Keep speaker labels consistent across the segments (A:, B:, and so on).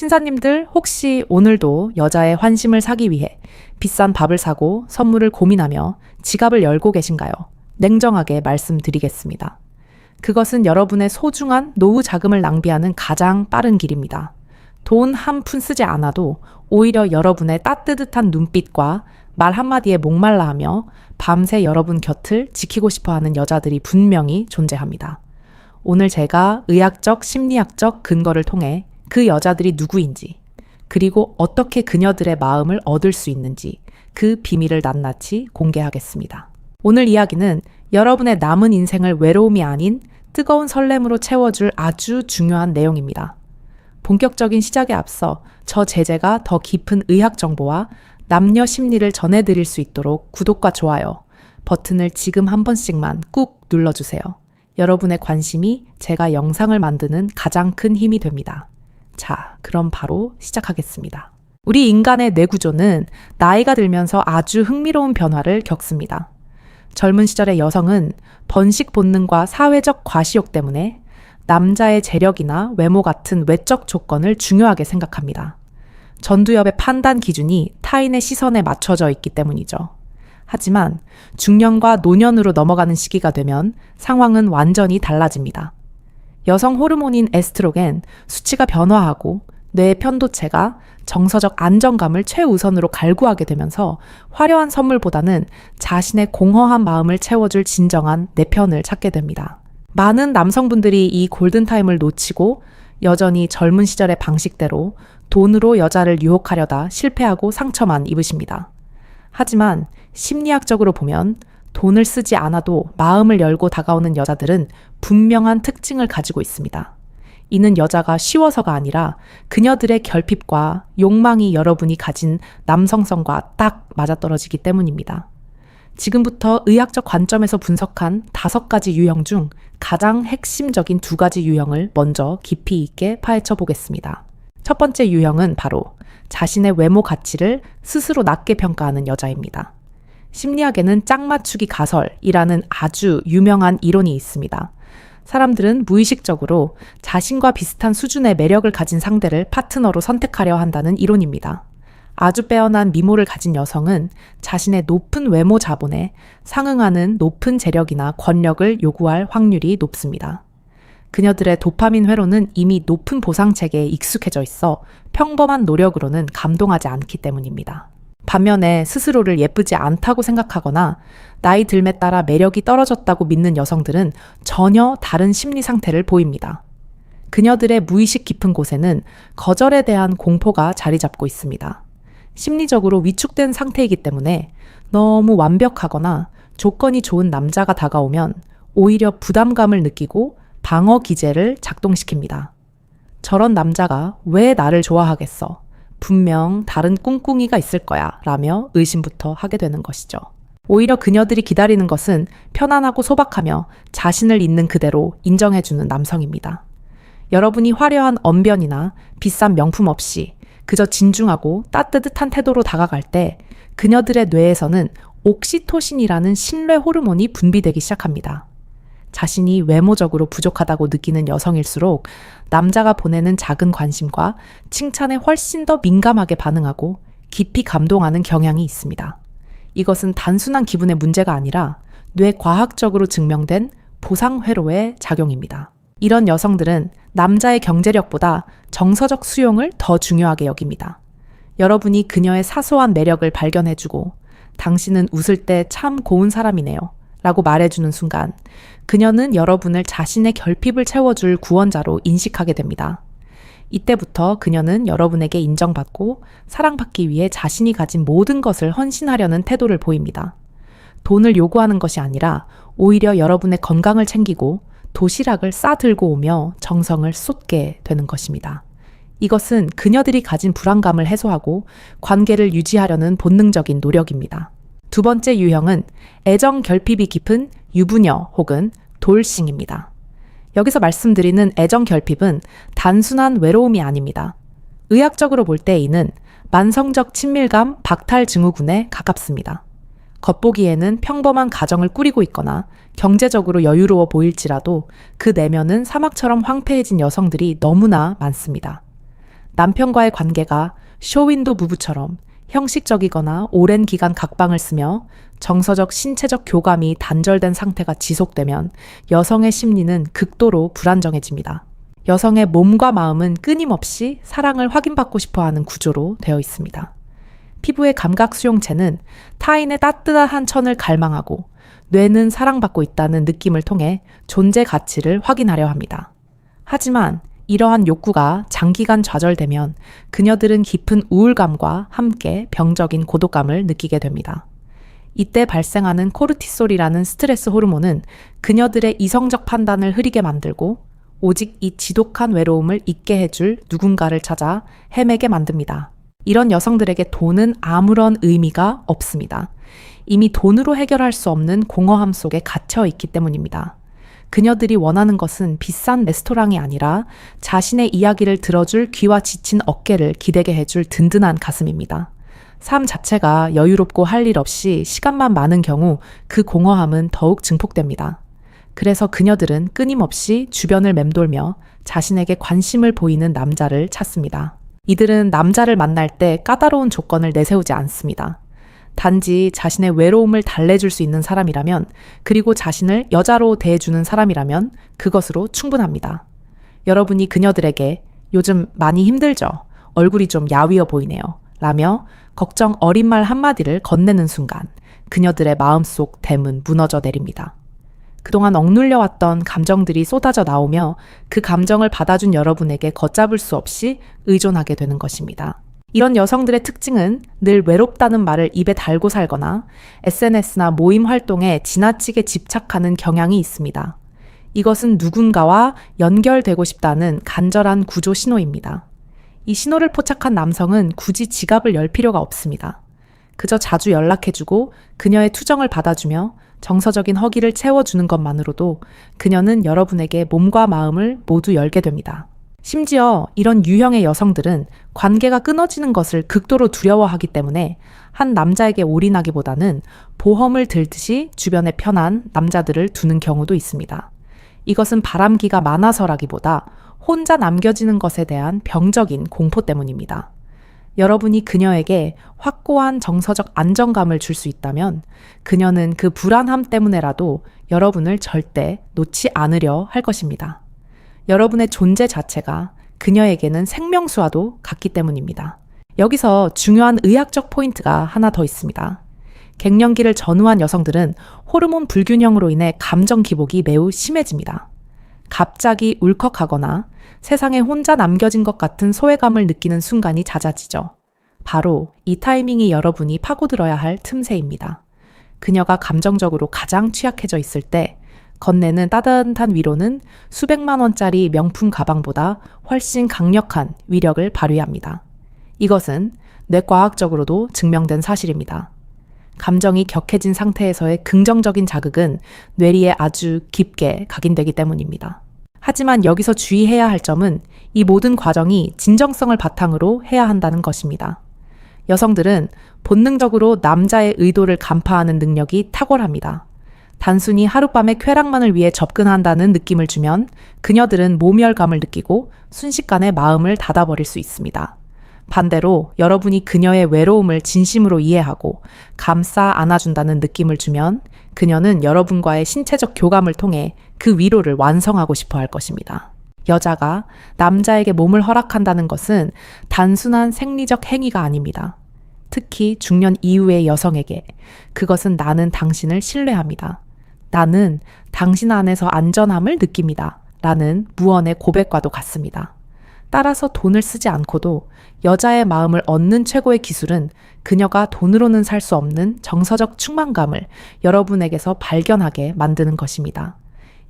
A: 신사님들 혹시 오늘도 여자의 환심을 사기 위해 비싼 밥을 사고 선물을 고민하며 지갑을 열고 계신가요? 냉정하게 말씀드리겠습니다. 그것은 여러분의 소중한 노후 자금을 낭비하는 가장 빠른 길입니다. 돈 한 푼 쓰지 않아도 오히려 여러분의 따뜻한 눈빛과 말 한마디에 목말라 하며 밤새 여러분 곁을 지키고 싶어 하는 여자들이 분명히 존재합니다. 오늘 제가 의학적, 심리학적 근거를 통해 그 여자들이 누구인지, 그리고 어떻게 그녀들의 마음을 얻을 수 있는지 그 비밀을 낱낱이 공개하겠습니다. 오늘 이야기는 여러분의 남은 인생을 외로움이 아닌 뜨거운 설렘으로 채워줄 아주 중요한 내용입니다. 본격적인 시작에 앞서 저 제재가 더 깊은 의학 정보와 남녀 심리를 전해드릴 수 있도록 구독과 좋아요 버튼을 지금 한 번씩만 꾹 눌러주세요. 여러분의 관심이 제가 영상을 만드는 가장 큰 힘이 됩니다. 자, 그럼 바로 시작하겠습니다. 우리 인간의 뇌구조는 나이가 들면서 아주 흥미로운 변화를 겪습니다. 젊은 시절의 여성은 번식 본능과 사회적 과시욕 때문에 남자의 재력이나 외모 같은 외적 조건을 중요하게 생각합니다. 전두엽의 판단 기준이 타인의 시선에 맞춰져 있기 때문이죠. 하지만 중년과 노년으로 넘어가는 시기가 되면 상황은 완전히 달라집니다. 여성 호르몬인 에스트로겐 수치가 변화하고 뇌의 편도체가 정서적 안정감을 최우선으로 갈구하게 되면서 화려한 선물보다는 자신의 공허한 마음을 채워줄 진정한 내 편을 찾게 됩니다. 많은 남성분들이 이 골든타임을 놓치고 여전히 젊은 시절의 방식대로 돈으로 여자를 유혹하려다 실패하고 상처만 입으십니다. 하지만 심리학적으로 보면 돈을 쓰지 않아도 마음을 열고 다가오는 여자들은 분명한 특징을 가지고 있습니다. 이는 여자가 쉬워서가 아니라 그녀들의 결핍과 욕망이 여러분이 가진 남성성과 딱 맞아떨어지기 때문입니다. 지금부터 의학적 관점에서 분석한 5가지 유형 중 가장 핵심적인 2가지 유형을 먼저 깊이 있게 파헤쳐 보겠습니다. 첫 번째 유형은 바로 자신의 외모 가치를 스스로 낮게 평가하는 여자입니다. 심리학에는 짝맞추기 가설이라는 아주 유명한 이론이 있습니다. 사람들은 무의식적으로 자신과 비슷한 수준의 매력을 가진 상대를 파트너로 선택하려 한다는 이론입니다. 아주 빼어난 미모를 가진 여성은 자신의 높은 외모 자본에 상응하는 높은 재력이나 권력을 요구할 확률이 높습니다. 그녀들의 도파민 회로는 이미 높은 보상 체계에 익숙해져 있어 평범한 노력으로는 감동하지 않기 때문입니다. 반면에 스스로를 예쁘지 않다고 생각하거나 나이 들매 따라 매력이 떨어졌다고 믿는 여성들은 전혀 다른 심리 상태를 보입니다. 그녀들의 무의식 깊은 곳에는 거절에 대한 공포가 자리 잡고 있습니다. 심리적으로 위축된 상태이기 때문에 너무 완벽하거나 조건이 좋은 남자가 다가오면 오히려 부담감을 느끼고 방어 기제를 작동시킵니다. 저런 남자가 왜 나를 좋아하겠어? 분명 다른 꿍꿍이가 있을 거야 라며 의심부터 하게 되는 것이죠. 오히려 그녀들이 기다리는 것은 편안하고 소박하며 자신을 있는 그대로 인정해주는 남성입니다. 여러분이 화려한 언변이나 비싼 명품 없이 그저 진중하고 따뜻한 태도로 다가갈 때 그녀들의 뇌에서는 옥시토신이라는 신뢰 호르몬이 분비되기 시작합니다. 자신이 외모적으로 부족하다고 느끼는 여성일수록 남자가 보내는 작은 관심과 칭찬에 훨씬 더 민감하게 반응하고 깊이 감동하는 경향이 있습니다. 이것은 단순한 기분의 문제가 아니라 뇌과학적으로 증명된 보상회로의 작용입니다. 이런 여성들은 남자의 경제력보다 정서적 수용을 더 중요하게 여깁니다. 여러분이 그녀의 사소한 매력을 발견해주고 당신은 웃을 때 참 고운 사람이네요 라고 말해주는 순간 그녀는 여러분을 자신의 결핍을 채워줄 구원자로 인식하게 됩니다. 이때부터 그녀는 여러분에게 인정받고 사랑받기 위해 자신이 가진 모든 것을 헌신하려는 태도를 보입니다. 돈을 요구하는 것이 아니라 오히려 여러분의 건강을 챙기고 도시락을 싸들고 오며 정성을 쏟게 되는 것입니다. 이것은 그녀들이 가진 불안감을 해소하고 관계를 유지하려는 본능적인 노력입니다. 2번째 유형은 애정 결핍이 깊은 유부녀 혹은 돌싱입니다. 여기서 말씀드리는 애정 결핍은 단순한 외로움이 아닙니다. 의학적으로 볼 때 이는 만성적 친밀감 박탈 증후군에 가깝습니다. 겉보기에는 평범한 가정을 꾸리고 있거나 경제적으로 여유로워 보일지라도 그 내면은 사막처럼 황폐해진 여성들이 너무나 많습니다. 남편과의 관계가 쇼윈도 부부처럼 형식적이거나 오랜 기간 각방을 쓰며 정서적, 신체적 교감이 단절된 상태가 지속되면 여성의 심리는 극도로 불안정해집니다. 여성의 몸과 마음은 끊임없이 사랑을 확인받고 싶어하는 구조로 되어 있습니다. 피부의 감각 수용체는 타인의 따뜻한 천을 갈망하고 뇌는 사랑받고 있다는 느낌을 통해 존재 가치를 확인하려 합니다. 하지만 이러한 욕구가 장기간 좌절되면 그녀들은 깊은 우울감과 함께 병적인 고독감을 느끼게 됩니다. 이때 발생하는 코르티솔이라는 스트레스 호르몬은 그녀들의 이성적 판단을 흐리게 만들고 오직 이 지독한 외로움을 잊게 해줄 누군가를 찾아 헤매게 만듭니다. 이런 여성들에게 돈은 아무런 의미가 없습니다. 이미 돈으로 해결할 수 없는 공허함 속에 갇혀 있기 때문입니다. 그녀들이 원하는 것은 비싼 레스토랑이 아니라 자신의 이야기를 들어줄 귀와 지친 어깨를 기대게 해줄 든든한 가슴입니다. 삶 자체가 여유롭고 할 일 없이 시간만 많은 경우 그 공허함은 더욱 증폭됩니다. 그래서 그녀들은 끊임없이 주변을 맴돌며 자신에게 관심을 보이는 남자를 찾습니다. 이들은 남자를 만날 때 까다로운 조건을 내세우지 않습니다. 단지 자신의 외로움을 달래줄 수 있는 사람이라면, 그리고 자신을 여자로 대해주는 사람이라면 그것으로 충분합니다. 여러분이 그녀들에게 요즘 많이 힘들죠? 얼굴이 좀 야위어 보이네요. 라며 걱정 어린 말 한마디를 건네는 순간 그녀들의 마음속 댐은 무너져 내립니다. 그동안 억눌려왔던 감정들이 쏟아져 나오며 그 감정을 받아준 여러분에게 걷잡을 수 없이 의존하게 되는 것입니다. 이런 여성들의 특징은 늘 외롭다는 말을 입에 달고 살거나 SNS나 모임 활동에 지나치게 집착하는 경향이 있습니다. 이것은 누군가와 연결되고 싶다는 간절한 구조 신호입니다. 이 신호를 포착한 남성은 굳이 지갑을 열 필요가 없습니다. 그저 자주 연락해주고 그녀의 투정을 받아주며 정서적인 허기를 채워주는 것만으로도 그녀는 여러분에게 몸과 마음을 모두 열게 됩니다. 심지어 이런 유형의 여성들은 관계가 끊어지는 것을 극도로 두려워하기 때문에 한 남자에게 올인하기보다는 보험을 들듯이 주변에 편한 남자들을 두는 경우도 있습니다. 이것은 바람기가 많아서라기보다 혼자 남겨지는 것에 대한 병적인 공포 때문입니다. 여러분이 그녀에게 확고한 정서적 안정감을 줄 수 있다면 그녀는 그 불안함 때문에라도 여러분을 절대 놓지 않으려 할 것입니다. 여러분의 존재 자체가 그녀에게는 생명수와도 같기 때문입니다. 여기서 중요한 의학적 포인트가 하나 더 있습니다. 갱년기를 전후한 여성들은 호르몬 불균형으로 인해 감정 기복이 매우 심해집니다. 갑자기 울컥하거나 세상에 혼자 남겨진 것 같은 소외감을 느끼는 순간이 잦아지죠. 바로 이 타이밍이 여러분이 파고들어야 할 틈새입니다. 그녀가 감정적으로 가장 취약해져 있을 때 건네는 따뜻한 위로는 수백만 원짜리 명품 가방보다 훨씬 강력한 위력을 발휘합니다. 이것은 뇌과학적으로도 증명된 사실입니다. 감정이 격해진 상태에서의 긍정적인 자극은 뇌리에 아주 깊게 각인되기 때문입니다. 하지만 여기서 주의해야 할 점은 이 모든 과정이 진정성을 바탕으로 해야 한다는 것입니다. 여성들은 본능적으로 남자의 의도를 간파하는 능력이 탁월합니다. 단순히 하룻밤의 쾌락만을 위해 접근한다는 느낌을 주면 그녀들은 모멸감을 느끼고 순식간에 마음을 닫아버릴 수 있습니다. 반대로 여러분이 그녀의 외로움을 진심으로 이해하고 감싸 안아준다는 느낌을 주면 그녀는 여러분과의 신체적 교감을 통해 그 위로를 완성하고 싶어 할 것입니다. 여자가 남자에게 몸을 허락한다는 것은 단순한 생리적 행위가 아닙니다. 특히 중년 이후의 여성에게 그것은 나는 당신을 신뢰합니다. 나는 당신 안에서 안전함을 느낍니다. 라는 무언의 고백과도 같습니다. 따라서 돈을 쓰지 않고도 여자의 마음을 얻는 최고의 기술은 그녀가 돈으로는 살 수 없는 정서적 충만감을 여러분에게서 발견하게 만드는 것입니다.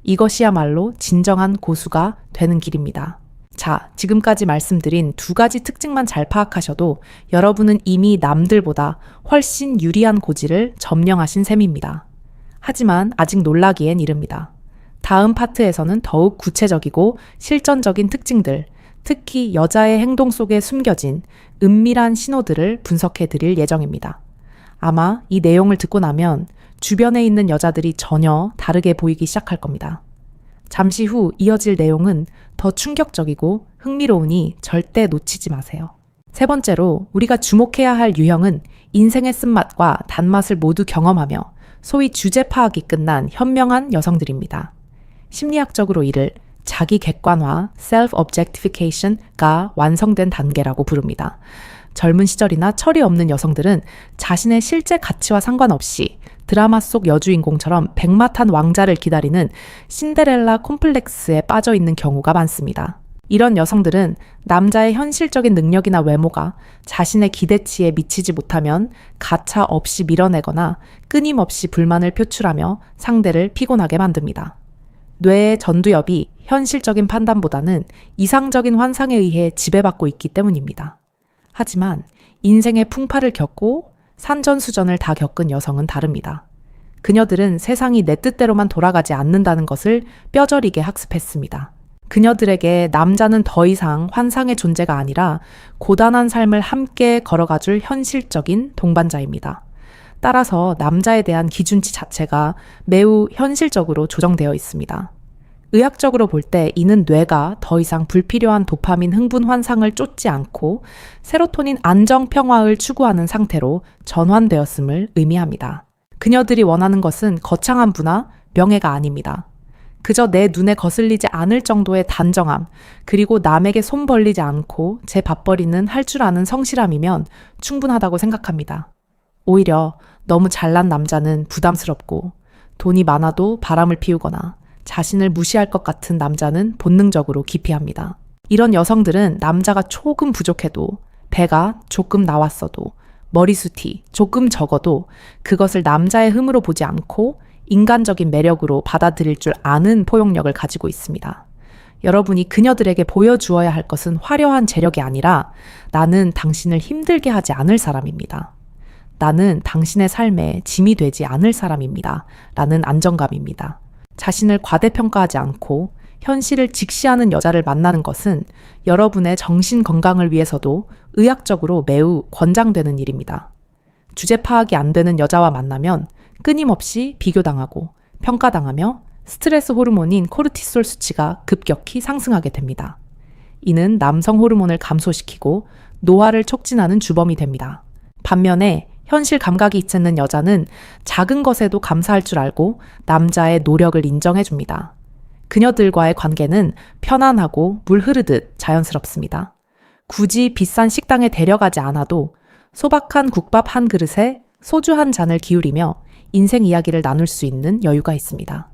A: 이것이야말로 진정한 고수가 되는 길입니다. 자, 지금까지 말씀드린 두 가지 특징만 잘 파악하셔도 여러분은 이미 남들보다 훨씬 유리한 고지를 점령하신 셈입니다. 하지만 아직 놀라기엔 이릅니다. 다음 파트에서는 더욱 구체적이고 실전적인 특징들, 특히 여자의 행동 속에 숨겨진 은밀한 신호들을 분석해 드릴 예정입니다. 아마 이 내용을 듣고 나면 주변에 있는 여자들이 전혀 다르게 보이기 시작할 겁니다. 잠시 후 이어질 내용은 더 충격적이고 흥미로우니 절대 놓치지 마세요. 세 번째로 우리가 주목해야 할 유형은 인생의 쓴맛과 단맛을 모두 경험하며 소위 주제 파악이 끝난 현명한 여성들입니다. 심리학적으로 이를 자기 객관화, self-objectification가 완성된 단계라고 부릅니다. 젊은 시절이나 철이 없는 여성들은 자신의 실제 가치와 상관없이 드라마 속 여주인공처럼 백마탄 왕자를 기다리는 신데렐라 콤플렉스에 빠져 있는 경우가 많습니다. 이런 여성들은 남자의 현실적인 능력이나 외모가 자신의 기대치에 미치지 못하면 가차 없이 밀어내거나 끊임없이 불만을 표출하며 상대를 피곤하게 만듭니다. 뇌의 전두엽이 현실적인 판단보다는 이상적인 환상에 의해 지배받고 있기 때문입니다. 하지만 인생의 풍파를 겪고 산전수전을 다 겪은 여성은 다릅니다. 그녀들은 세상이 내 뜻대로만 돌아가지 않는다는 것을 뼈저리게 학습했습니다. 그녀들에게 남자는 더 이상 환상의 존재가 아니라 고단한 삶을 함께 걸어가줄 현실적인 동반자입니다. 따라서 남자에 대한 기준치 자체가 매우 현실적으로 조정되어 있습니다. 의학적으로 볼 때 이는 뇌가 더 이상 불필요한 도파민 흥분 환상을 쫓지 않고 세로토닌 안정 평화를 추구하는 상태로 전환되었음을 의미합니다. 그녀들이 원하는 것은 거창한 부나 명예가 아닙니다. 그저 내 눈에 거슬리지 않을 정도의 단정함, 그리고 남에게 손 벌리지 않고 제 밥벌이는 할 줄 아는 성실함이면 충분하다고 생각합니다. 오히려 너무 잘난 남자는 부담스럽고 돈이 많아도 바람을 피우거나 자신을 무시할 것 같은 남자는 본능적으로 기피합니다. 이런 여성들은 남자가 조금 부족해도, 배가 조금 나왔어도, 머리숱이 조금 적어도 그것을 남자의 흠으로 보지 않고 인간적인 매력으로 받아들일 줄 아는 포용력을 가지고 있습니다. 여러분이 그녀들에게 보여주어야 할 것은 화려한 재력이 아니라 나는 당신을 힘들게 하지 않을 사람입니다. 나는 당신의 삶에 짐이 되지 않을 사람입니다. 라는 안정감입니다. 자신을 과대평가하지 않고 현실을 직시하는 여자를 만나는 것은 여러분의 정신 건강을 위해서도 의학적으로 매우 권장되는 일입니다. 주제 파악이 안 되는 여자와 만나면 끊임없이 비교당하고 평가당하며 스트레스 호르몬인 코르티솔 수치가 급격히 상승하게 됩니다. 이는 남성 호르몬을 감소시키고 노화를 촉진하는 주범이 됩니다. 반면에 현실 감각이 있는 여자는 작은 것에도 감사할 줄 알고 남자의 노력을 인정해줍니다. 그녀들과의 관계는 편안하고 물 흐르듯 자연스럽습니다. 굳이 비싼 식당에 데려가지 않아도 소박한 국밥 한 그릇에 소주 한 잔을 기울이며 인생 이야기를 나눌 수 있는 여유가 있습니다.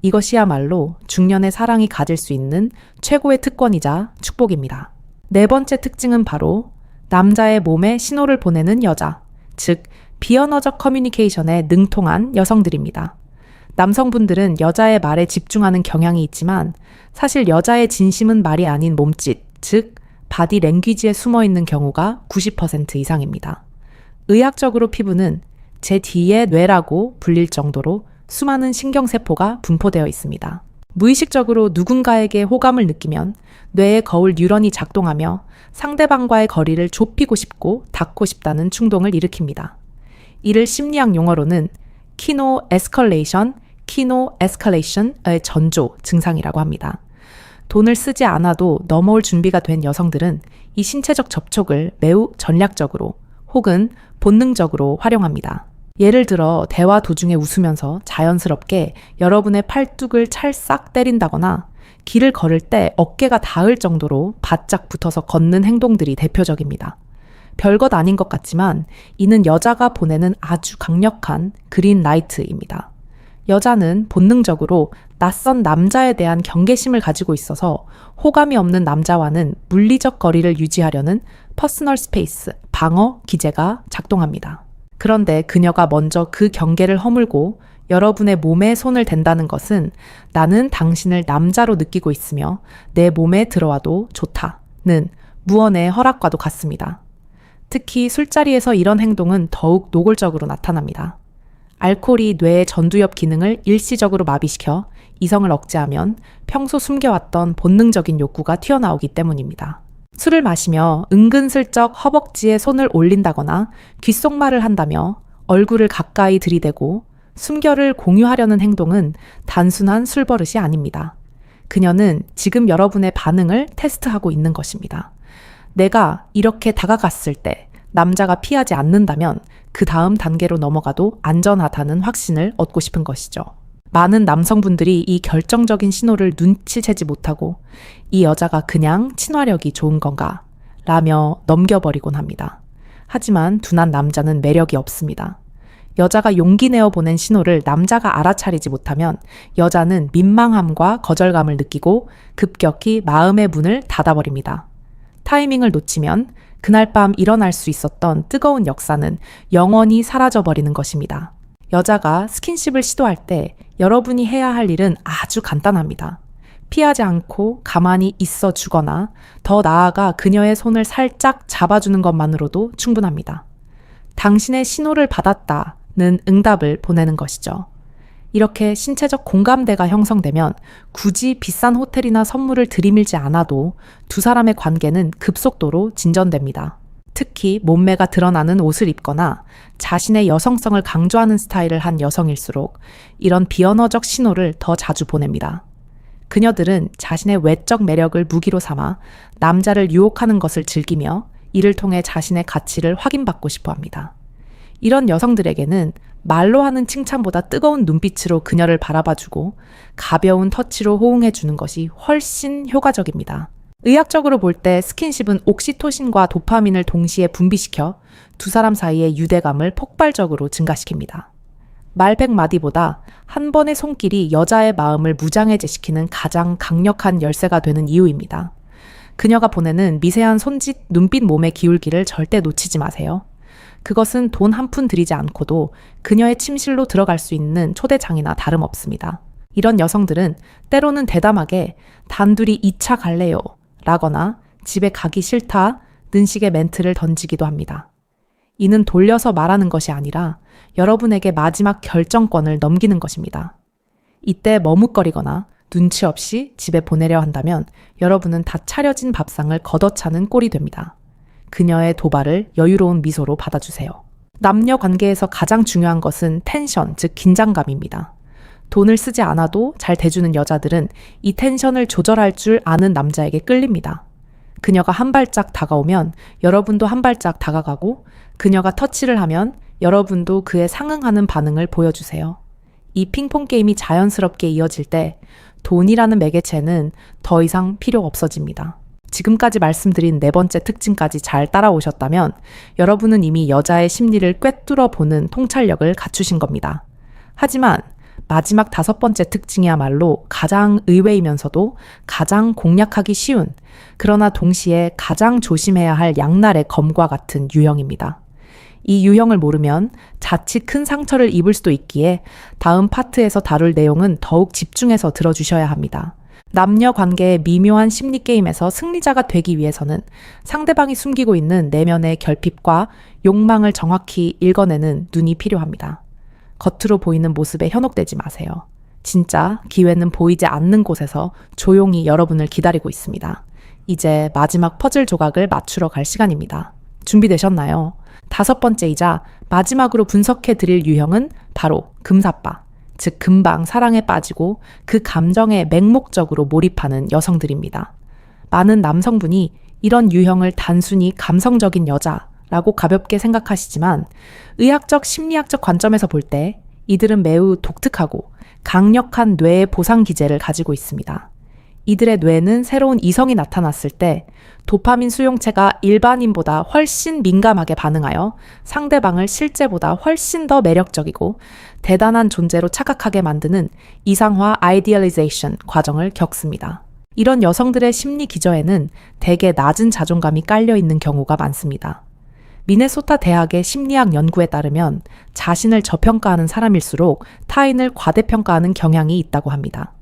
A: 이것이야말로 중년의 사랑이 가질 수 있는 최고의 특권이자 축복입니다. 네 번째 특징은 바로 남자의 몸에 신호를 보내는 여자, 즉 비언어적 커뮤니케이션에 능통한 여성들입니다. 남성분들은 여자의 말에 집중하는 경향이 있지만 사실 여자의 진심은 말이 아닌 몸짓, 즉 바디 랭귀지에 숨어있는 경우가 90% 이상입니다. 의학적으로 피부는 제2의 뇌라고 불릴 정도로 수많은 신경세포가 분포되어 있습니다. 무의식적으로 누군가에게 호감을 느끼면 뇌의 거울 뉴런이 작동하며 상대방과의 거리를 좁히고 싶고 닿고 싶다는 충동을 일으킵니다. 이를 심리학 용어로는 키노 에스컬레이션의 전조 증상이라고 합니다. 돈을 쓰지 않아도 넘어올 준비가 된 여성들은 이 신체적 접촉을 매우 전략적으로 혹은 본능적으로 활용합니다. 예를 들어 대화 도중에 웃으면서 자연스럽게 여러분의 팔뚝을 찰싹 때린다거나 길을 걸을 때 어깨가 닿을 정도로 바짝 붙어서 걷는 행동들이 대표적입니다. 별것 아닌 것 같지만 이는 여자가 보내는 아주 강력한 그린 라이트입니다. 여자는 본능적으로 낯선 남자에 대한 경계심을 가지고 있어서 호감이 없는 남자와는 물리적 거리를 유지하려는 퍼스널 스페이스, 방어 기제가 작동합니다. 그런데 그녀가 먼저 그 경계를 허물고 여러분의 몸에 손을 댄다는 것은 나는 당신을 남자로 느끼고 있으며 내 몸에 들어와도 좋다는 무언의 허락과도 같습니다. 특히 술자리에서 이런 행동은 더욱 노골적으로 나타납니다. 알코올이 뇌의 전두엽 기능을 일시적으로 마비시켜 이성을 억제하면 평소 숨겨왔던 본능적인 욕구가 튀어나오기 때문입니다. 술을 마시며 은근슬쩍 허벅지에 손을 올린다거나 귓속말을 한다며 얼굴을 가까이 들이대고 숨결을 공유하려는 행동은 단순한 술버릇이 아닙니다. 그녀는 지금 여러분의 반응을 테스트하고 있는 것입니다. 내가 이렇게 다가갔을 때 남자가 피하지 않는다면 그 다음 단계로 넘어가도 안전하다는 확신을 얻고 싶은 것이죠. 많은 남성분들이 이 결정적인 신호를 눈치채지 못하고 이 여자가 그냥 친화력이 좋은 건가 라며 넘겨버리곤 합니다. 하지만 둔한 남자는 매력이 없습니다. 여자가 용기 내어 보낸 신호를 남자가 알아차리지 못하면 여자는 민망함과 거절감을 느끼고 급격히 마음의 문을 닫아버립니다. 타이밍을 놓치면 그날 밤 일어날 수 있었던 뜨거운 역사는 영원히 사라져버리는 것입니다. 여자가 스킨십을 시도할 때 여러분이 해야 할 일은 아주 간단합니다. 피하지 않고 가만히 있어 주거나 더 나아가 그녀의 손을 살짝 잡아주는 것만으로도 충분합니다. 당신의 신호를 받았다는 응답을 보내는 것이죠. 이렇게 신체적 공감대가 형성되면 굳이 비싼 호텔이나 선물을 들이밀지 않아도 두 사람의 관계는 급속도로 진전됩니다. 특히 몸매가 드러나는 옷을 입거나 자신의 여성성을 강조하는 스타일을 한 여성일수록 이런 비언어적 신호를 더 자주 보냅니다. 그녀들은 자신의 외적 매력을 무기로 삼아 남자를 유혹하는 것을 즐기며 이를 통해 자신의 가치를 확인받고 싶어 합니다. 이런 여성들에게는 말로 하는 칭찬보다 뜨거운 눈빛으로 그녀를 바라봐주고 가벼운 터치로 호응해주는 것이 훨씬 효과적입니다. 의학적으로 볼 때 스킨십은 옥시토신과 도파민을 동시에 분비시켜 두 사람 사이의 유대감을 폭발적으로 증가시킵니다. 말 100마디보다 한 번의 손길이 여자의 마음을 무장해제시키는 가장 강력한 열쇠가 되는 이유입니다. 그녀가 보내는 미세한 손짓, 눈빛, 몸의 기울기를 절대 놓치지 마세요. 그것은 돈 한 푼 들이지 않고도 그녀의 침실로 들어갈 수 있는 초대장이나 다름없습니다. 이런 여성들은 때로는 대담하게 단둘이 2차 갈래요? 라거나 집에 가기 싫다? 는 식의 멘트를 던지기도 합니다. 이는 돌려서 말하는 것이 아니라 여러분에게 마지막 결정권을 넘기는 것입니다. 이때 머뭇거리거나 눈치 없이 집에 보내려 한다면 여러분은 다 차려진 밥상을 걷어차는 꼴이 됩니다. 그녀의 도발을 여유로운 미소로 받아주세요. 남녀 관계에서 가장 중요한 것은 텐션, 즉 긴장감입니다. 돈을 쓰지 않아도 잘 대주는 여자들은 이 텐션을 조절할 줄 아는 남자에게 끌립니다. 그녀가 한 발짝 다가오면 여러분도 한 발짝 다가가고 그녀가 터치를 하면 여러분도 그에 상응하는 반응을 보여주세요. 이 핑퐁 게임이 자연스럽게 이어질 때 돈이라는 매개체는 더 이상 필요 없어집니다. 지금까지 말씀드린 네 번째 특징까지 잘 따라오셨다면 여러분은 이미 여자의 심리를 꿰뚫어 보는 통찰력을 갖추신 겁니다. 하지만 마지막 5번째 특징이야말로 가장 의외이면서도 가장 공략하기 쉬운, 그러나 동시에 가장 조심해야 할 양날의 검과 같은 유형입니다. 이 유형을 모르면 자칫 큰 상처를 입을 수도 있기에 다음 파트에서 다룰 내용은 더욱 집중해서 들어주셔야 합니다. 남녀 관계의 미묘한 심리 게임에서 승리자가 되기 위해서는 상대방이 숨기고 있는 내면의 결핍과 욕망을 정확히 읽어내는 눈이 필요합니다. 겉으로 보이는 모습에 현혹되지 마세요. 진짜 기회는 보이지 않는 곳에서 조용히 여러분을 기다리고 있습니다. 이제 마지막 퍼즐 조각을 맞추러 갈 시간입니다. 준비되셨나요? 5번째이자 마지막으로 분석해 드릴 유형은 바로 금사빠, 즉 금방 사랑에 빠지고 그 감정에 맹목적으로 몰입하는 여성들입니다. 많은 남성분이 이런 유형을 단순히 감성적인 여자라고 가볍게 생각하시지만 의학적 심리학적 관점에서 볼 때 이들은 매우 독특하고 강력한 뇌의 보상 기제를 가지고 있습니다. 이들의 뇌는 새로운 이성이 나타났을 때 도파민 수용체가 일반인보다 훨씬 민감하게 반응하여 상대방을 실제보다 훨씬 더 매력적이고 대단한 존재로 착각하게 만드는 이상화 아이디얼리제이션 과정을 겪습니다. 이런 여성들의 심리 기저에는 대개 낮은 자존감이 깔려 있는 경우가 많습니다. 미네소타 대학의 심리학 연구에 따르면 자신을 저평가하는 사람일수록 타인을 과대평가하는 경향이 있다고 합니다.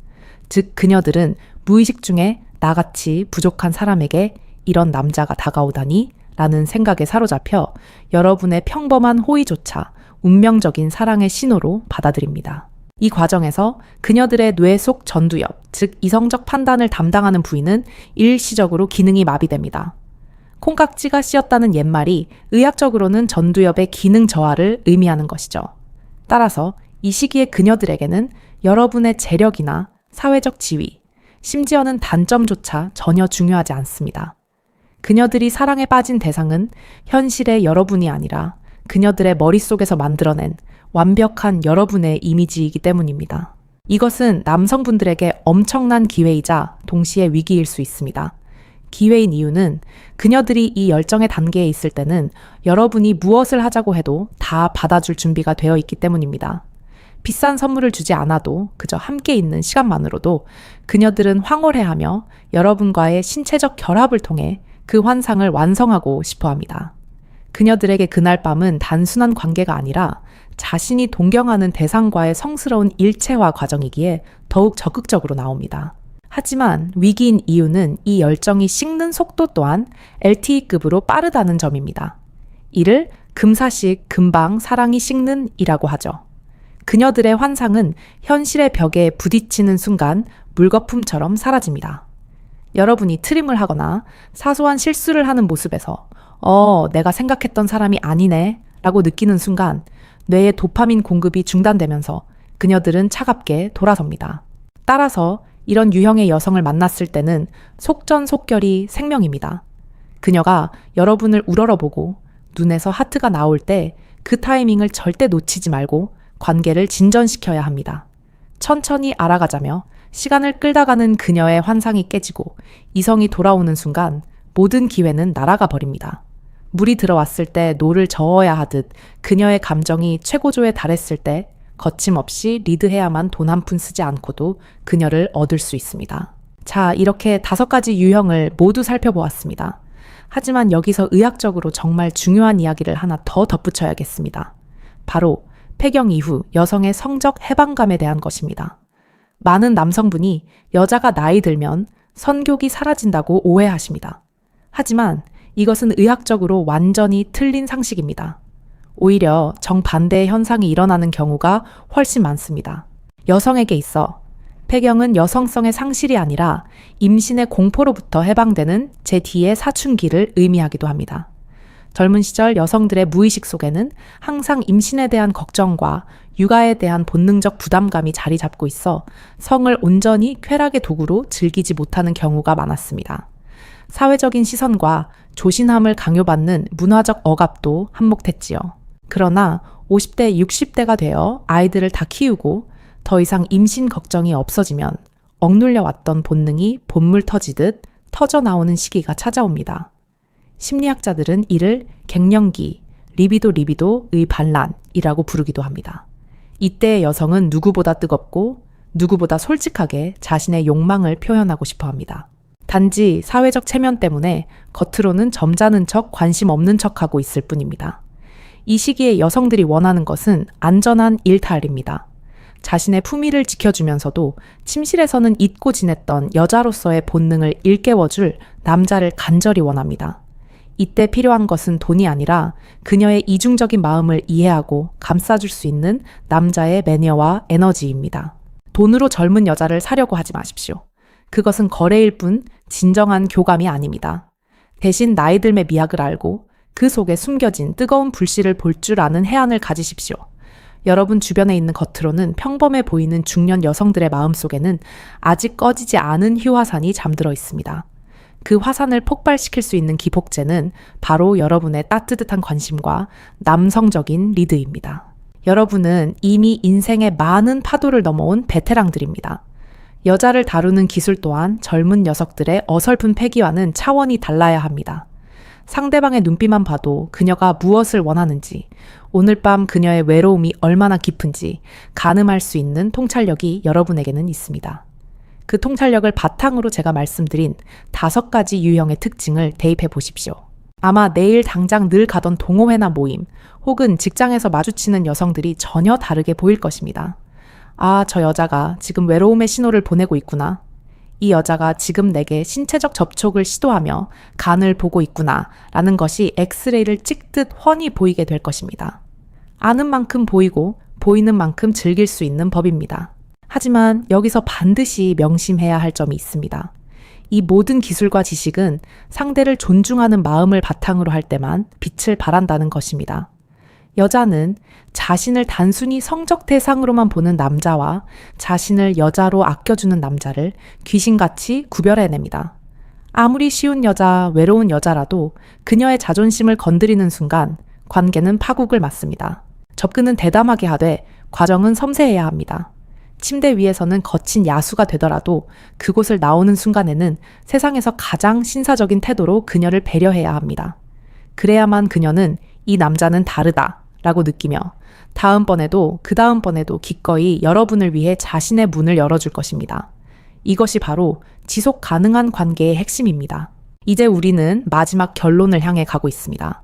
A: 즉 그녀들은 무의식 중에 나같이 부족한 사람에게 이런 남자가 다가오다니 라는 생각에 사로잡혀 여러분의 평범한 호의조차 운명적인 사랑의 신호로 받아들입니다. 이 과정에서 그녀들의 뇌 속 전두엽, 즉 이성적 판단을 담당하는 부위는 일시적으로 기능이 마비됩니다. 콩깍지가 씌었다는 옛말이 의학적으로는 전두엽의 기능 저하를 의미하는 것이죠. 따라서 이 시기에 그녀들에게는 여러분의 재력이나 사회적 지위, 심지어는 단점조차 전혀 중요하지 않습니다. 그녀들이 사랑에 빠진 대상은 현실의 여러분이 아니라 그녀들의 머릿속에서 만들어낸 완벽한 여러분의 이미지이기 때문입니다. 이것은 남성분들에게 엄청난 기회이자 동시에 위기일 수 있습니다. 기회인 이유는 그녀들이 이 열정의 단계에 있을 때는 여러분이 무엇을 하자고 해도 다 받아줄 준비가 되어 있기 때문입니다. 비싼 선물을 주지 않아도 그저 함께 있는 시간만으로도 그녀들은 황홀해하며 여러분과의 신체적 결합을 통해 그 환상을 완성하고 싶어 합니다. 그녀들에게 그날 밤은 단순한 관계가 아니라 자신이 동경하는 대상과의 성스러운 일체화 과정이기에 더욱 적극적으로 나옵니다. 하지만 위기인 이유는 이 열정이 식는 속도 또한 LTE급으로 빠르다는 점입니다. 이를 금사식 금방 사랑이 식는 이라고 하죠. 그녀들의 환상은 현실의 벽에 부딪히는 순간 물거품처럼 사라집니다. 여러분이 트림을 하거나 사소한 실수를 하는 모습에서 내가 생각했던 사람이 아니네 라고 느끼는 순간 뇌의 도파민 공급이 중단되면서 그녀들은 차갑게 돌아섭니다. 따라서 이런 유형의 여성을 만났을 때는 속전속결이 생명입니다. 그녀가 여러분을 우러러보고 눈에서 하트가 나올 때 그 타이밍을 절대 놓치지 말고 관계를 진전시켜야 합니다. 천천히 알아가자며 시간을 끌다가는 그녀의 환상이 깨지고 이성이 돌아오는 순간 모든 기회는 날아가 버립니다. 물이 들어왔을 때 노를 저어야 하듯 그녀의 감정이 최고조에 달했을 때 거침없이 리드해야만 돈 한 푼 쓰지 않고도 그녀를 얻을 수 있습니다. 자, 이렇게 5가지 유형을 모두 살펴보았습니다. 하지만 여기서 의학적으로 정말 중요한 이야기를 하나 더 덧붙여야겠습니다. 바로 폐경 이후 여성의 성적 해방감에 대한 것입니다. 많은 남성분이 여자가 나이 들면 선교기 사라진다고 오해하십니다. 하지만 이것은 의학적으로 완전히 틀린 상식입니다. 오히려 정반대의 현상이 일어나는 경우가 훨씬 많습니다. 여성에게 있어 폐경은 여성성의 상실이 아니라 임신의 공포로부터 해방되는 제2의 사춘기를 의미하기도 합니다. 젊은 시절 여성들의 무의식 속에는 항상 임신에 대한 걱정과 육아에 대한 본능적 부담감이 자리 잡고 있어 성을 온전히 쾌락의 도구로 즐기지 못하는 경우가 많았습니다. 사회적인 시선과 조신함을 강요받는 문화적 억압도 한몫했지요. 그러나 50대, 60대가 되어 아이들을 다 키우고 더 이상 임신 걱정이 없어지면 억눌려 왔던 본능이 본물 터지듯 터져나오는 시기가 찾아옵니다. 심리학자들은 이를 갱년기, 리비도의 반란이라고 부르기도 합니다. 이때의 여성은 누구보다 뜨겁고 누구보다 솔직하게 자신의 욕망을 표현하고 싶어 합니다. 단지 사회적 체면 때문에 겉으로는 점잖은 척 관심 없는 척하고 있을 뿐입니다. 이 시기에 여성들이 원하는 것은 안전한 일탈입니다. 자신의 품위를 지켜주면서도 침실에서는 잊고 지냈던 여자로서의 본능을 일깨워줄 남자를 간절히 원합니다. 이때 필요한 것은 돈이 아니라 그녀의 이중적인 마음을 이해하고 감싸줄 수 있는 남자의 매너와 에너지입니다. 돈으로 젊은 여자를 사려고 하지 마십시오. 그것은 거래일 뿐 진정한 교감이 아닙니다. 대신 나이 들매 미학을 알고 그 속에 숨겨진 뜨거운 불씨를 볼 줄 아는 해안을 가지십시오. 여러분 주변에 있는 겉으로는 평범해 보이는 중년 여성들의 마음속에는 아직 꺼지지 않은 휴화산이 잠들어 있습니다. 그 화산을 폭발시킬 수 있는 기폭제는 바로 여러분의 따뜻한 관심과 남성적인 리드입니다. 여러분은 이미 인생의 많은 파도를 넘어온 베테랑들입니다. 여자를 다루는 기술 또한 젊은 녀석들의 어설픈 패기와는 차원이 달라야 합니다. 상대방의 눈빛만 봐도 그녀가 무엇을 원하는지, 오늘 밤 그녀의 외로움이 얼마나 깊은지 가늠할 수 있는 통찰력이 여러분에게는 있습니다. 그 통찰력을 바탕으로 제가 말씀드린 5가지 유형의 특징을 대입해 보십시오. 아마 내일 당장 늘 가던 동호회나 모임 혹은 직장에서 마주치는 여성들이 전혀 다르게 보일 것입니다. 아, 저 여자가 지금 외로움의 신호를 보내고 있구나. 이 여자가 지금 내게 신체적 접촉을 시도하며 간을 보고 있구나 라는 것이 엑스레이를 찍듯 훤히 보이게 될 것입니다. 아는 만큼 보이고 보이는 만큼 즐길 수 있는 법입니다. 하지만 여기서 반드시 명심해야 할 점이 있습니다. 이 모든 기술과 지식은 상대를 존중하는 마음을 바탕으로 할 때만 빛을 발한다는 것입니다. 여자는 자신을 단순히 성적 대상으로만 보는 남자와 자신을 여자로 아껴주는 남자를 귀신같이 구별해냅니다. 아무리 쉬운 여자, 외로운 여자라도 그녀의 자존심을 건드리는 순간 관계는 파국을 맞습니다. 접근은 대담하게 하되 과정은 섬세해야 합니다. 침대 위에서는 거친 야수가 되더라도 그곳을 나오는 순간에는 세상에서 가장 신사적인 태도로 그녀를 배려해야 합니다. 그래야만 그녀는 이 남자는 다르다 라고 느끼며 다음번에도 그 다음번에도 기꺼이 여러분을 위해 자신의 문을 열어줄 것입니다. 이것이 바로 지속 가능한 관계의 핵심입니다. 이제 우리는 마지막 결론을 향해 가고 있습니다.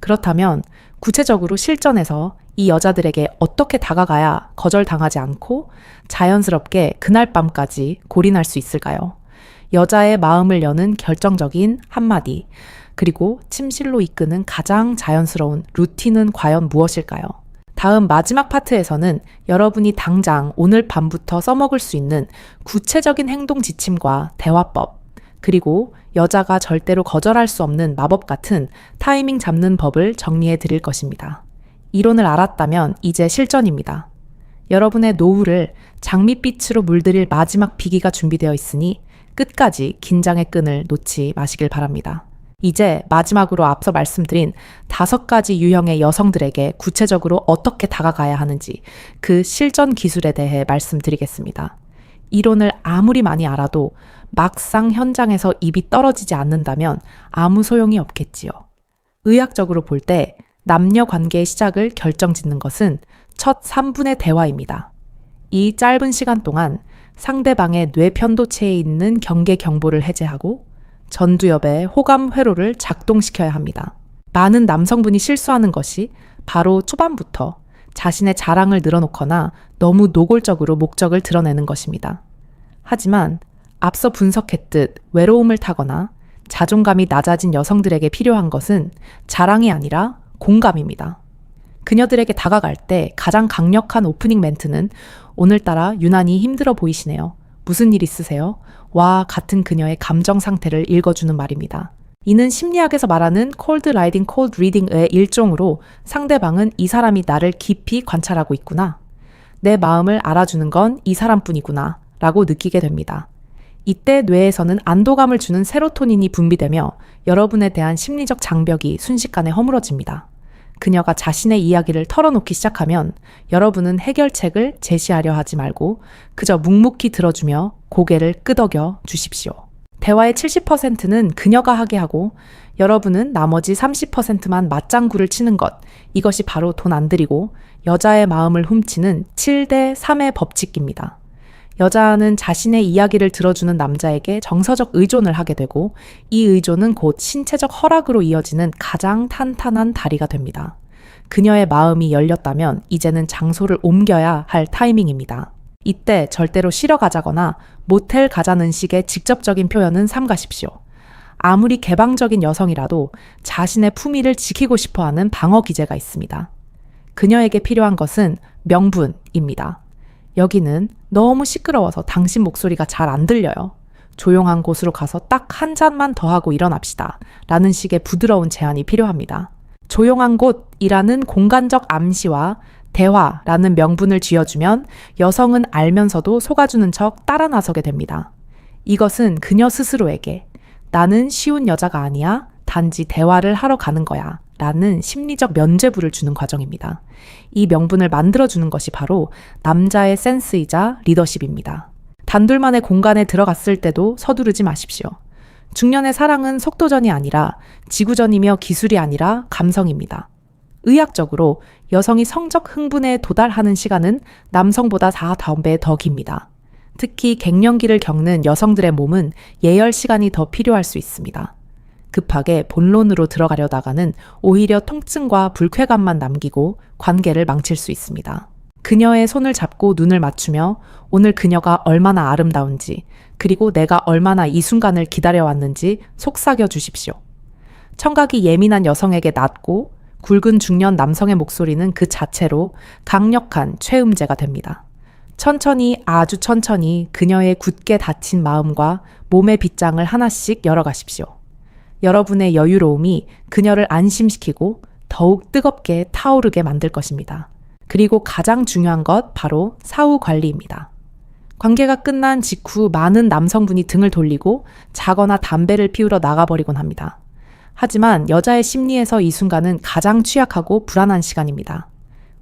A: 그렇다면 구체적으로 실전에서 이 여자들에게 어떻게 다가가야 거절당하지 않고 자연스럽게 그날 밤까지 골인할 수 있을까요? 여자의 마음을 여는 결정적인 한마디, 그리고 침실로 이끄는 가장 자연스러운 루틴은 과연 무엇일까요? 다음 마지막 파트에서는 여러분이 당장 오늘 밤부터 써먹을 수 있는 구체적인 행동 지침과 대화법, 그리고 여자가 절대로 거절할 수 없는 마법 같은 타이밍 잡는 법을 정리해 드릴 것입니다. 이론을 알았다면 이제 실전입니다. 여러분의 노후를 장밋빛으로 물들일 마지막 비기가 준비되어 있으니 끝까지 긴장의 끈을 놓지 마시길 바랍니다. 이제 마지막으로 앞서 말씀드린 5가지 유형의 여성들에게 구체적으로 어떻게 다가가야 하는지 그 실전 기술에 대해 말씀드리겠습니다. 이론을 아무리 많이 알아도 막상 현장에서 입이 떨어지지 않는다면 아무 소용이 없겠지요. 의학적으로 볼 때 남녀 관계의 시작을 결정짓는 것은 첫 3분의 대화입니다. 이 짧은 시간 동안 상대방의 뇌 편도체에 있는 경계 경보를 해제하고 전두엽의 호감 회로를 작동시켜야 합니다. 많은 남성분이 실수하는 것이 바로 초반부터 자신의 자랑을 늘어놓거나 너무 노골적으로 목적을 드러내는 것입니다. 하지만 앞서 분석했듯 외로움을 타거나 자존감이 낮아진 여성들에게 필요한 것은 자랑이 아니라 공감입니다. 그녀들에게 다가갈 때 가장 강력한 오프닝 멘트는 오늘따라 유난히 힘들어 보이시네요. 무슨 일 있으세요? 와 같은 그녀의 감정 상태를 읽어주는 말입니다. 이는 심리학에서 말하는 cold writing, cold reading의 일종으로 상대방은 이 사람이 나를 깊이 관찰하고 있구나. 내 마음을 알아주는 건 이 사람뿐이구나 라고 느끼게 됩니다. 이때 뇌에서는 안도감을 주는 세로토닌이 분비되며 여러분에 대한 심리적 장벽이 순식간에 허물어집니다. 그녀가 자신의 이야기를 털어놓기 시작하면 여러분은 해결책을 제시하려 하지 말고 그저 묵묵히 들어주며 고개를 끄덕여 주십시오. 대화의 70%는 그녀가 하게 하고 여러분은 나머지 30%만 맞장구를 치는 것, 이것이 바로 돈 안 들이고 여자의 마음을 훔치는 7대3의 법칙입니다. 여자는 자신의 이야기를 들어주는 남자에게 정서적 의존을 하게 되고 이 의존은 곧 신체적 허락으로 이어지는 가장 탄탄한 다리가 됩니다. 그녀의 마음이 열렸다면 이제는 장소를 옮겨야 할 타이밍입니다. 이때 절대로 쉬러 가자거나 모텔 가자는 식의 직접적인 표현은 삼가십시오. 아무리 개방적인 여성이라도 자신의 품위를 지키고 싶어하는 방어 기제가 있습니다. 그녀에게 필요한 것은 명분입니다. 여기는 너무 시끄러워서 당신 목소리가 잘 안 들려요. 조용한 곳으로 가서 딱 한 잔만 더 하고 일어납시다. 라는 식의 부드러운 제안이 필요합니다. 조용한 곳이라는 공간적 암시와 대화라는 명분을 쥐어주면 여성은 알면서도 속아주는 척 따라 나서게 됩니다. 이것은 그녀 스스로에게 나는 쉬운 여자가 아니야. 단지 대화를 하러 가는 거야. 라는 심리적 면죄부를 주는 과정입니다. 이 명분을 만들어주는 것이 바로 남자의 센스이자 리더십입니다. 단둘만의 공간에 들어갔을 때도 서두르지 마십시오. 중년의 사랑은 속도전이 아니라 지구전이며 기술이 아니라 감성입니다. 의학적으로 여성이 성적 흥분에 도달하는 시간은 남성보다 4-5배 더 깁니다. 특히 갱년기를 겪는 여성들의 몸은 예열 시간이 더 필요할 수 있습니다. 급하게 본론으로 들어가려다가는 오히려 통증과 불쾌감만 남기고 관계를 망칠 수 있습니다. 그녀의 손을 잡고 눈을 맞추며 오늘 그녀가 얼마나 아름다운지 그리고 내가 얼마나 이 순간을 기다려왔는지 속삭여 주십시오. 청각이 예민한 여성에게 낮고 굵은 중년 남성의 목소리는 그 자체로 강력한 최음제가 됩니다. 천천히 아주 천천히 그녀의 굳게 닫힌 마음과 몸의 빗장을 하나씩 열어가십시오. 여러분의 여유로움이 그녀를 안심시키고 더욱 뜨겁게 타오르게 만들 것입니다. 그리고 가장 중요한 것 바로 사후 관리입니다. 관계가 끝난 직후 많은 남성분이 등을 돌리고 자거나 담배를 피우러 나가버리곤 합니다. 하지만 여자의 심리에서 이 순간은 가장 취약하고 불안한 시간입니다.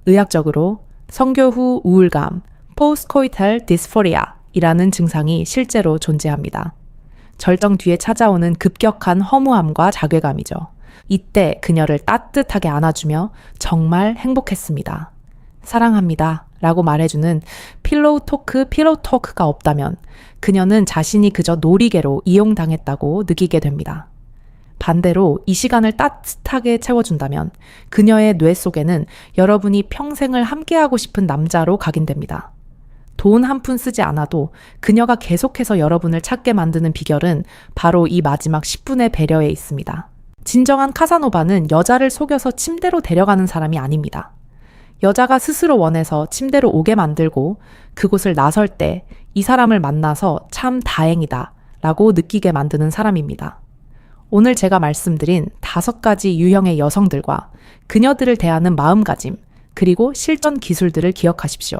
A: 의학적으로 성교 후 우울감, postcoital dysphoria 이라는 증상이 실제로 존재합니다. 절정 뒤에 찾아오는 급격한 허무함과 자괴감이죠. 이때 그녀를 따뜻하게 안아주며 정말 행복했습니다. 사랑합니다. 라고 말해주는 필로우 토크가 없다면 그녀는 자신이 그저 놀이개로 이용당했다고 느끼게 됩니다. 반대로 이 시간을 따뜻하게 채워준다면 그녀의 뇌 속에는 여러분이 평생을 함께하고 싶은 남자로 각인됩니다. 돈 한 푼 쓰지 않아도 그녀가 계속해서 여러분을 찾게 만드는 비결은 바로 이 마지막 10분의 배려에 있습니다. 진정한 카사노바는 여자를 속여서 침대로 데려가는 사람이 아닙니다. 여자가 스스로 원해서 침대로 오게 만들고 그곳을 나설 때 이 사람을 만나서 참 다행이다 라고 느끼게 만드는 사람입니다. 오늘 제가 말씀드린 5가지 유형의 여성들과 그녀들을 대하는 마음가짐, 그리고 실전 기술들을 기억하십시오.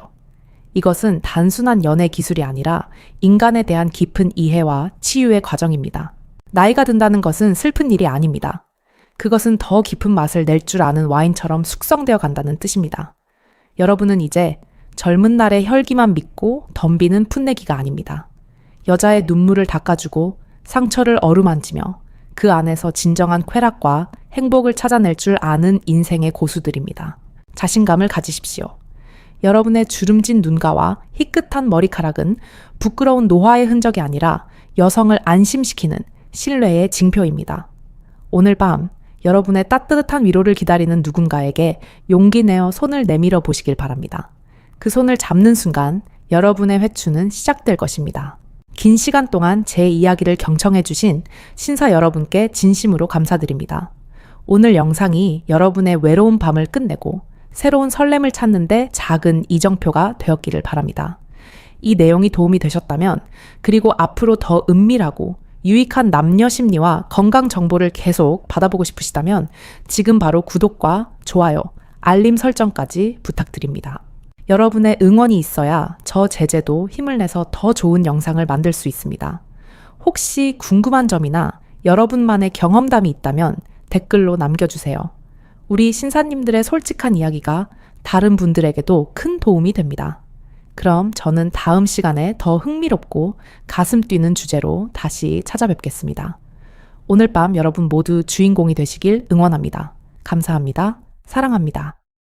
A: 이것은 단순한 연애 기술이 아니라 인간에 대한 깊은 이해와 치유의 과정입니다. 나이가 든다는 것은 슬픈 일이 아닙니다. 그것은 더 깊은 맛을 낼 줄 아는 와인처럼 숙성되어 간다는 뜻입니다. 여러분은 이제 젊은 날의 혈기만 믿고 덤비는 풋내기가 아닙니다. 여자의 눈물을 닦아주고 상처를 어루만지며 그 안에서 진정한 쾌락과 행복을 찾아낼 줄 아는 인생의 고수들입니다. 자신감을 가지십시오. 여러분의 주름진 눈가와 희끗한 머리카락은 부끄러운 노화의 흔적이 아니라 여성을 안심시키는 신뢰의 징표입니다. 오늘 밤 여러분의 따뜻한 위로를 기다리는 누군가에게 용기 내어 손을 내밀어 보시길 바랍니다. 그 손을 잡는 순간 여러분의 회추는 시작될 것입니다. 긴 시간 동안 제 이야기를 경청해 주신 신사 여러분께 진심으로 감사드립니다. 오늘 영상이 여러분의 외로운 밤을 끝내고 새로운 설렘을 찾는데 작은 이정표가 되었기를 바랍니다. 이 내용이 도움이 되셨다면, 그리고 앞으로 더 은밀하고 유익한 남녀 심리와 건강 정보를 계속 받아보고 싶으시다면 지금 바로 구독과 좋아요, 알림 설정까지 부탁드립니다. 여러분의 응원이 있어야 저 제재도 힘을 내서 더 좋은 영상을 만들 수 있습니다. 혹시 궁금한 점이나 여러분만의 경험담이 있다면 댓글로 남겨주세요. 우리 신사님들의 솔직한 이야기가 다른 분들에게도 큰 도움이 됩니다. 그럼 저는 다음 시간에 더 흥미롭고 가슴 뛰는 주제로 다시 찾아뵙겠습니다. 오늘 밤 여러분 모두 주인공이 되시길 응원합니다. 감사합니다. 사랑합니다.